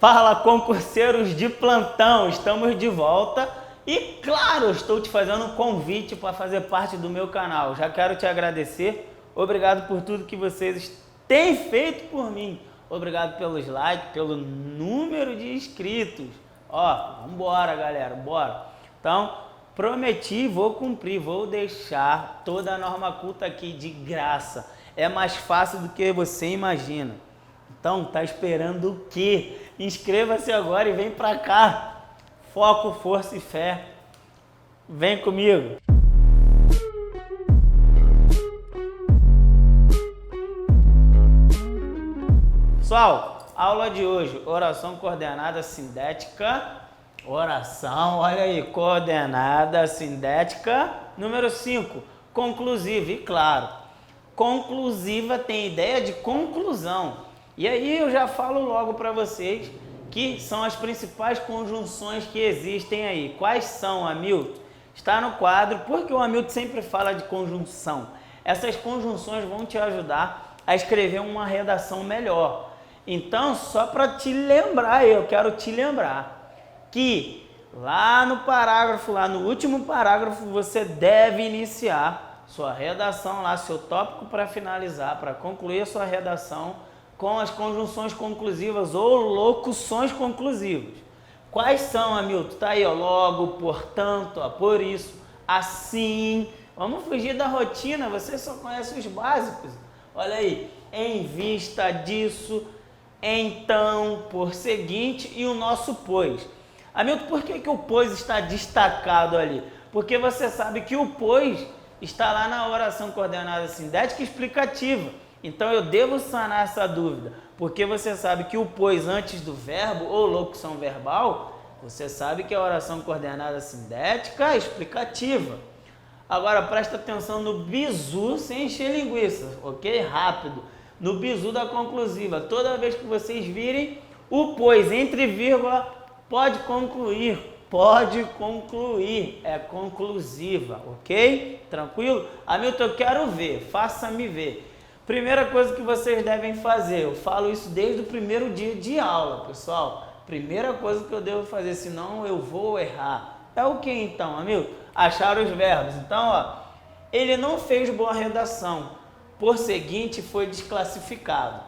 Fala, concurseiros de plantão, estamos de volta e claro, estou te fazendo um convite para fazer parte do meu canal. Já quero te agradecer, obrigado por tudo que vocês têm feito por mim. Obrigado pelos likes, pelo número de inscritos. Ó, vambora galera, bora. Então, prometi, vou cumprir, vou deixar toda a norma culta aqui de graça. É mais fácil do que você imagina. Então, tá esperando o quê? Inscreva-se agora e vem pra cá. Foco, força e fé. Vem comigo. Pessoal, aula de hoje, oração coordenada sindética. Oração, olha aí, coordenada sindética. Número 5, conclusiva. E claro, conclusiva tem ideia de conclusão. E aí eu já falo logo para vocês que são as principais conjunções que existem aí. Quais são, Hamilton? Está no quadro, porque o Hamilton sempre fala de conjunção. Essas conjunções vão te ajudar a escrever uma redação melhor. Então, só para te lembrar, eu quero te lembrar que lá no parágrafo, lá no último parágrafo, você deve iniciar sua redação lá, seu tópico para finalizar, para concluir a sua redação com as conjunções conclusivas ou locuções conclusivas. Quais são, Hamilton? Tá aí, ó, logo, portanto, ó, por isso, assim. Vamos fugir da rotina, você só conhece os básicos. Olha aí, em vista disso, então, por seguinte e o nosso pois. Hamilton, por que o pois está destacado ali? Porque você sabe que o pois está lá na oração coordenada sindética explicativa. Então eu devo sanar essa dúvida, porque você sabe que o pois antes do verbo ou locução verbal, você sabe que é a oração coordenada sindética explicativa. Agora presta atenção no bizu sem encher linguiça, ok? Rápido. No bizu da conclusiva, toda vez que vocês virem o pois entre vírgula, pode concluir, é conclusiva, ok? Tranquilo? Hamilton, eu quero ver, faça-me ver. Primeira coisa que vocês devem fazer, eu falo isso desde o primeiro dia de aula, pessoal. Primeira coisa que eu devo fazer, senão eu vou errar. É o que então, amigo? Achar os verbos. Então, ó, ele não fez boa redação, por seguinte foi desclassificado.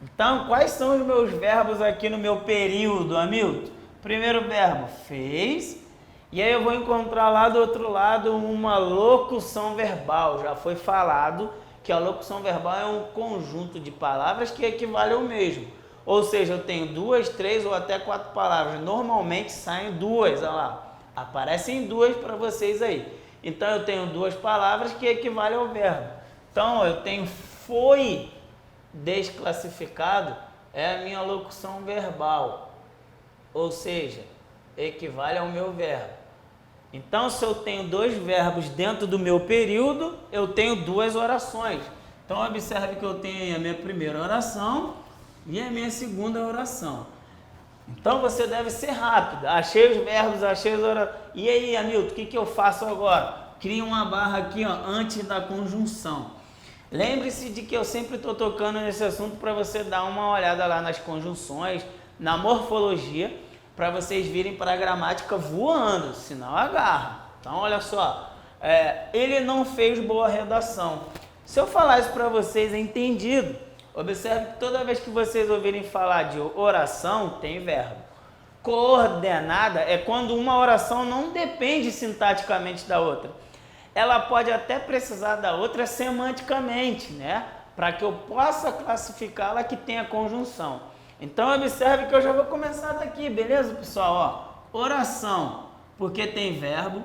Então, quais são os meus verbos aqui no meu período, Hamilton? Primeiro verbo, fez. E aí eu vou encontrar lá do outro lado uma locução verbal, já foi falado que a locução verbal é um conjunto de palavras que equivale ao mesmo. Ou seja, eu tenho 2, 3 ou até 4 palavras. Normalmente saem 2, olha lá. Aparecem 2 para vocês aí. Então eu tenho 2 palavras que equivalem ao verbo. Então eu tenho foi desclassificado, é a minha locução verbal. Ou seja, equivale ao meu verbo. Então, se eu tenho 2 verbos dentro do meu período, eu tenho 2 orações. Então, observe que eu tenho a minha primeira oração e a minha segunda oração. Então, você deve ser rápido. Achei os verbos, achei as orações. E aí, Hamilton, o que eu faço agora? Crio uma barra aqui, ó, antes da conjunção. Lembre-se de que eu sempre estou tocando nesse assunto para você dar uma olhada lá nas conjunções, na morfologia, para vocês virem para a gramática voando, senão agarra. Então, olha só, ele não fez boa redação. Se eu falar isso para vocês, é entendido. Observe que toda vez que vocês ouvirem falar de oração, tem verbo. Coordenada é quando uma oração não depende sintaticamente da outra. Ela pode até precisar da outra semanticamente, né? Para que eu possa classificá-la que tenha conjunção. Então, observe que eu já vou começar daqui, beleza, pessoal? Ó, oração, porque tem verbo,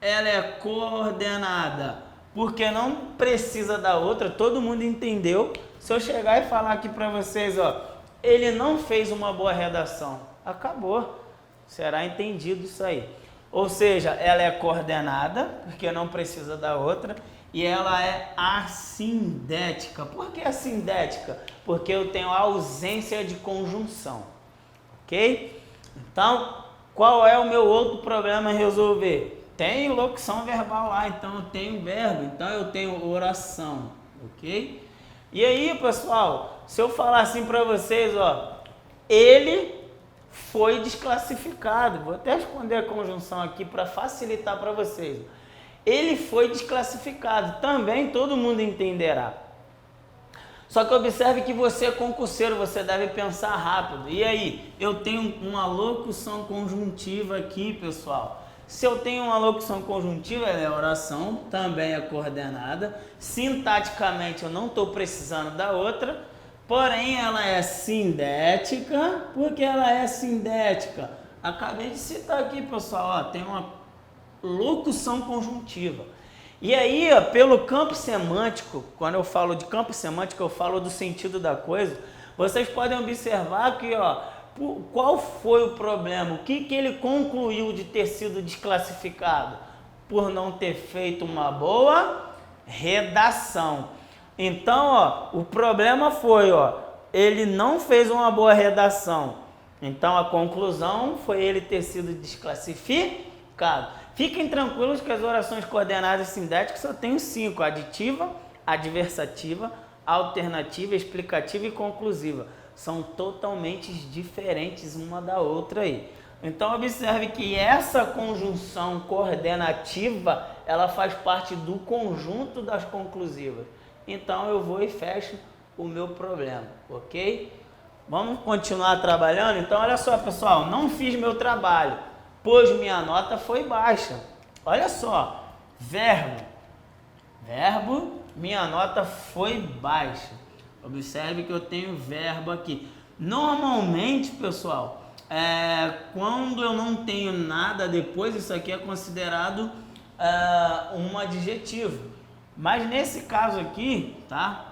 ela é coordenada, porque não precisa da outra, todo mundo entendeu. Se eu chegar e falar aqui para vocês, ó, ele não fez uma boa redação, acabou, será entendido isso aí. Ou seja, ela é coordenada, porque não precisa da outra, e ela é assindética. Por que assindética? Porque eu tenho ausência de conjunção, ok? Então, qual é o meu outro problema a resolver? Tem locução verbal lá, então eu tenho verbo, então eu tenho oração, ok? E aí, pessoal, se eu falar assim para vocês, ó, ele foi desclassificado. Vou até esconder a conjunção aqui para facilitar para vocês. Ele foi desclassificado. Também todo mundo entenderá. Só que observe que você é concurseiro, você deve pensar rápido. E aí, eu tenho uma locução conjuntiva aqui, pessoal. Se eu tenho uma locução conjuntiva, ela é oração, também é coordenada. Sintaticamente, eu não estou precisando da outra. Porém, ela é sindética. Por que ela é sindética? Acabei de citar aqui, pessoal. Ó, tem uma locução conjuntiva. E aí, ó, pelo campo semântico, quando eu falo de campo semântico, eu falo do sentido da coisa. Vocês podem observar que, ó, qual foi o problema? O que ele concluiu de ter sido desclassificado? Por não ter feito uma boa redação. Então, ó, o problema foi, ó, ele não fez uma boa redação. Então, a conclusão foi ele ter sido desclassificado. Fiquem tranquilos que as orações coordenadas sindéticas só tem 5. Aditiva, adversativa, alternativa, explicativa e conclusiva. São totalmente diferentes uma da outra aí. Então, observe que essa conjunção coordenativa, ela faz parte do conjunto das conclusivas. Então, eu vou e fecho o meu problema, ok? Vamos continuar trabalhando? Então, olha só, pessoal, não fiz meu trabalho, pois minha nota foi baixa. Olha só, verbo, minha nota foi baixa. Observe que eu tenho verbo aqui. Normalmente, pessoal, quando eu não tenho nada depois, isso aqui é considerado um adjetivo. Mas nesse caso aqui, tá?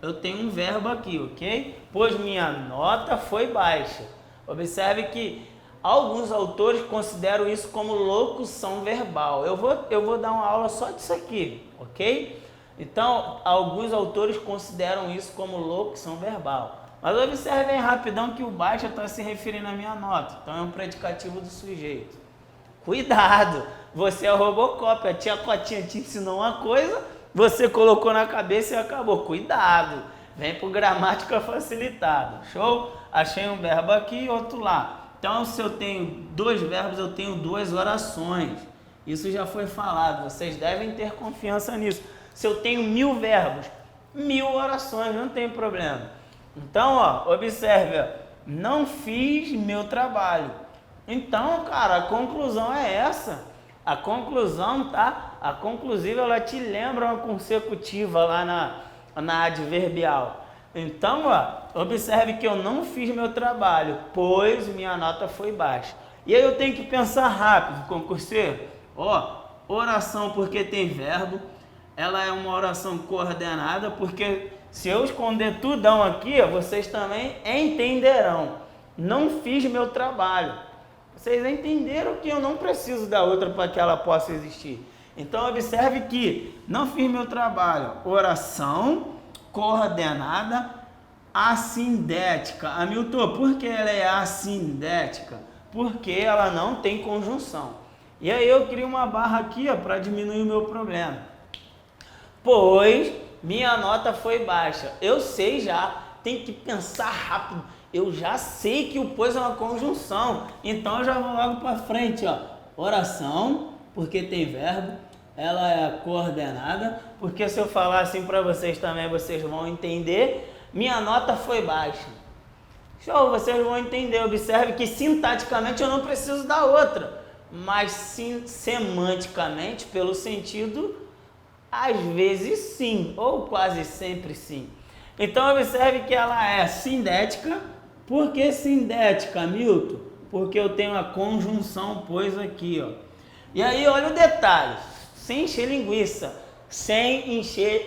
Eu tenho um verbo aqui, ok? Pois minha nota foi baixa. Observe que alguns autores consideram isso como locução verbal. Eu vou dar uma aula só disso aqui, ok? Então, alguns autores consideram isso como locução verbal. Mas observem rapidão que o baixa está se referindo à minha nota. Então, é um predicativo do sujeito. Cuidado! Você é Robocop. A tia Cotinha te ensinou uma coisa, você colocou na cabeça e acabou. Cuidado! Vem para gramática facilitada. Show? Achei um verbo aqui e outro lá. Então, se eu tenho 2 verbos, eu tenho 2 orações. Isso já foi falado. Vocês devem ter confiança nisso. Se eu tenho 1000 verbos, 1000 orações, não tem problema. Então, ó, observe, ó, não fiz meu trabalho. Então, cara, a conclusão é essa. A conclusão, tá? A conclusiva, ela te lembra uma consecutiva lá na adverbial. Então, ó, observe que eu não fiz meu trabalho, pois minha nota foi baixa. E aí eu tenho que pensar rápido, concurseiro. Ó, oração porque tem verbo. Ela é uma oração coordenada, porque se eu esconder tudão aqui, vocês também entenderão. Não fiz meu trabalho. Vocês entenderam que eu não preciso da outra para que ela possa existir. Então, observe que não fiz meu trabalho. Oração coordenada assindética. Hamilton, por que ela é assindética? Porque ela não tem conjunção. E aí eu crio uma barra aqui para diminuir o meu problema. Pois minha nota foi baixa. Eu sei já, tem que pensar rápido. Eu já sei que o pois é uma conjunção. Então eu já vou logo para frente, ó. Oração, porque tem verbo. Ela é coordenada, porque se eu falar assim para vocês também, vocês vão entender. Minha nota foi baixa. Show, vocês vão entender. Observe que sintaticamente eu não preciso da outra. Mas semanticamente, pelo sentido, às vezes sim, ou quase sempre sim. Então observe que ela é sindética. Por que sindética, Milton? Porque eu tenho a conjunção pois aqui, ó. E aí olha o detalhe, sem encher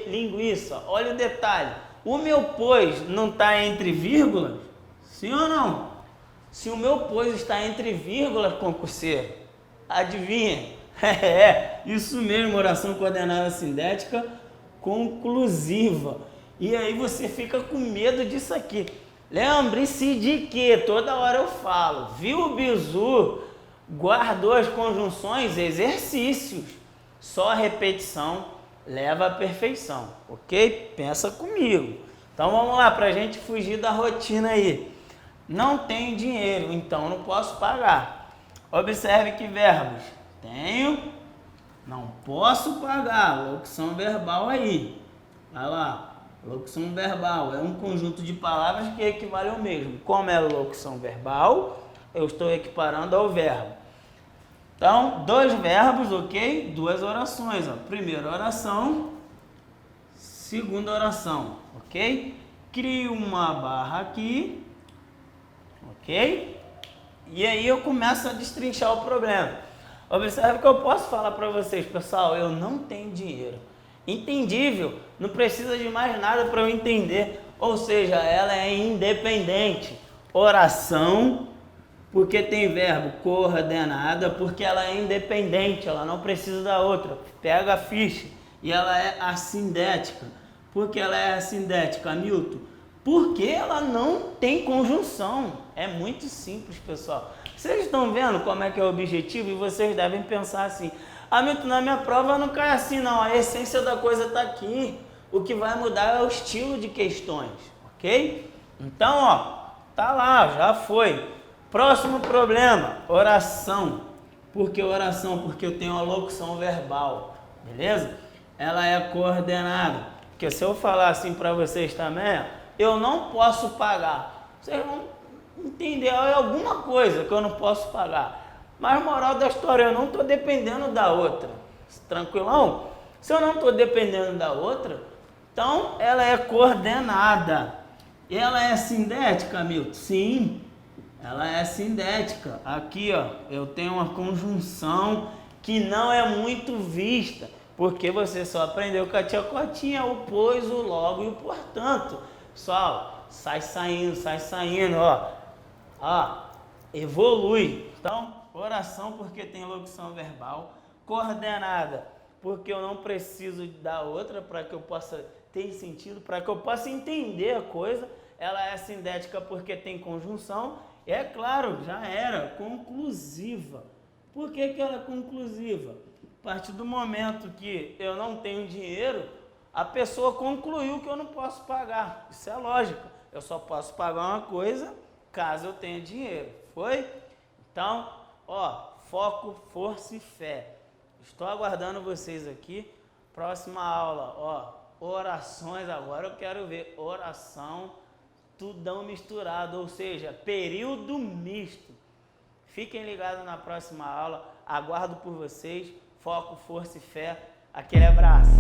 linguiça, olha o detalhe. O meu pois não está entre vírgulas? Sim ou não? Se o meu pois está entre vírgulas, concurseiro, adivinha? Isso mesmo, oração coordenada sindética conclusiva. E aí você fica com medo disso aqui. Lembre-se de que toda hora eu falo, viu o bizu? Guardou as conjunções, exercícios. Só a repetição leva à perfeição, ok? Pensa comigo. Então vamos lá, para a gente fugir da rotina aí. Não tenho dinheiro, então não posso pagar. Observe que verbos. Tenho, não posso pagar. Locução verbal aí. Vai lá. Locução verbal é um conjunto de palavras que equivale ao mesmo. Como é locução verbal, eu estou equiparando ao verbo. Então, dois verbos, ok? Duas orações. Ó. Primeira oração, segunda oração, ok? Crio uma barra aqui, ok? E aí eu começo a destrinchar o problema. Observe que eu posso falar para vocês, pessoal, eu não tenho dinheiro. Entendível, não precisa de mais nada para eu entender. Ou seja, ela é independente. Oração, porque tem verbo coordenada, porque ela é independente, ela não precisa da outra. Pega a ficha. E ela é assindética. Por que ela é assindética, Milton? Porque ela não tem conjunção. É muito simples, pessoal. Vocês estão vendo como é que é o objetivo? E vocês devem pensar assim: ah, Milton, na minha prova não cai assim não, a essência da coisa está aqui. O que vai mudar é o estilo de questões, ok? Então, ó, tá lá, já foi. Próximo problema, oração. Por que oração? Porque eu tenho uma locução verbal, beleza? Ela é coordenada. Porque se eu falar assim para vocês também, eu não posso pagar. Vocês vão entender, é alguma coisa que eu não posso pagar. Mas moral da história, eu não estou dependendo da outra. Tranquilão? Se eu não estou dependendo da outra, então ela é coordenada. E ela é sindética, Milton? Sim, ela é sindética. Aqui, ó, eu tenho uma conjunção que não é muito vista, porque você só aprendeu com a tia Cotinha o pois, o logo e o portanto. Pessoal, sai saindo, ó. Ó, evolui. Então, oração porque tem locução verbal, coordenada porque eu não preciso da outra para que eu possa ter sentido, para que eu possa entender a coisa. Ela é sindética porque tem conjunção. E é claro, já era conclusiva. Por que que ela é conclusiva? A partir do momento que eu não tenho dinheiro, a pessoa concluiu que eu não posso pagar. Isso é lógico. Eu só posso pagar uma coisa caso eu tenha dinheiro. Foi? Então, ó, foco, força e fé. Estou aguardando vocês aqui. Próxima aula, ó, orações. Agora eu quero ver oração, tudão misturado, ou seja, período misto. Fiquem ligados na próxima aula. Aguardo por vocês. Foco, força e fé. Aquele abraço.